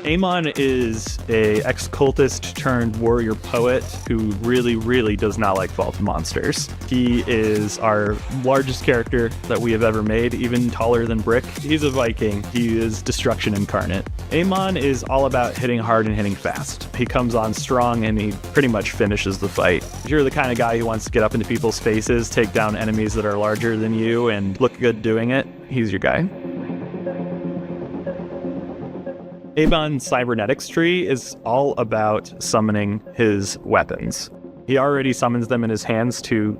Amon is a ex-cultist turned warrior poet who really does not like vault monsters. He is our largest character that we have ever made, even taller than Brick. He's a Viking. He is destruction incarnate. Amon is all about hitting hard and hitting fast. He comes on strong and he pretty much finishes the fight. If you're the kind of guy who wants to get up into people's faces, take down enemies that are larger than you, and look good doing it, he's your guy. Amon's cybernetics tree is all about summoning his weapons. He already summons them in his hands to,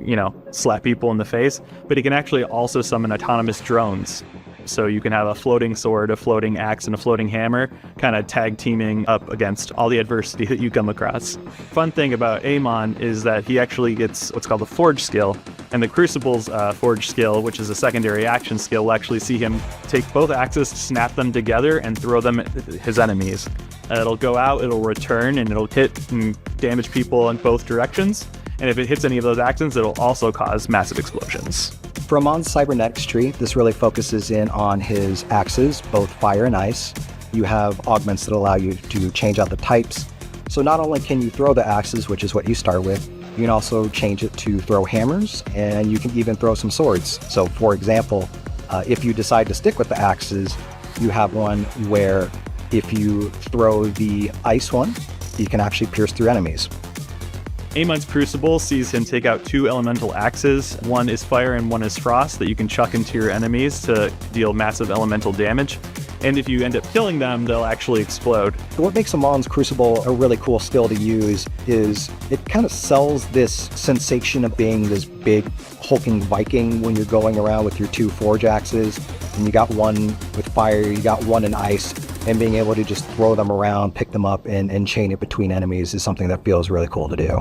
slap people in the face, but he can actually also summon autonomous drones. So you can have a floating sword, a floating axe, and a floating hammer, kind of tag teaming up against all the adversity that you come across. Fun thing about Amon is that he actually gets what's called the Forge skill, and the Crucible's Forge skill, which is a secondary action skill, will actually see him take both axes, snap them together, and throw them at his enemies. It'll go out, it'll return, and it'll hit and damage people in both directions. And if it hits any of those axes, it'll also cause massive explosions. For Amon's cybernetics tree, this really focuses in on his axes, both fire and ice. You have augments that allow you to change out the types. So not only can you throw the axes, which is what you start with, you can also change it to throw hammers, and you can even throw some swords. So for example, if you decide to stick with the axes, you have one where if you throw the ice one, you can actually pierce through enemies. Amon's Crucible sees him take out two elemental axes. One is fire and one is frost that you can chuck into your enemies to deal massive elemental damage. And if you end up killing them, they'll actually explode. What makes Amon's Crucible a really cool skill to use is it kind of sells this sensation of being this big hulking Viking when you're going around with your two forge axes. And you got one with fire, you got one in ice, and being able to just throw them around, pick them up, and chain it between enemies is something that feels really cool to do.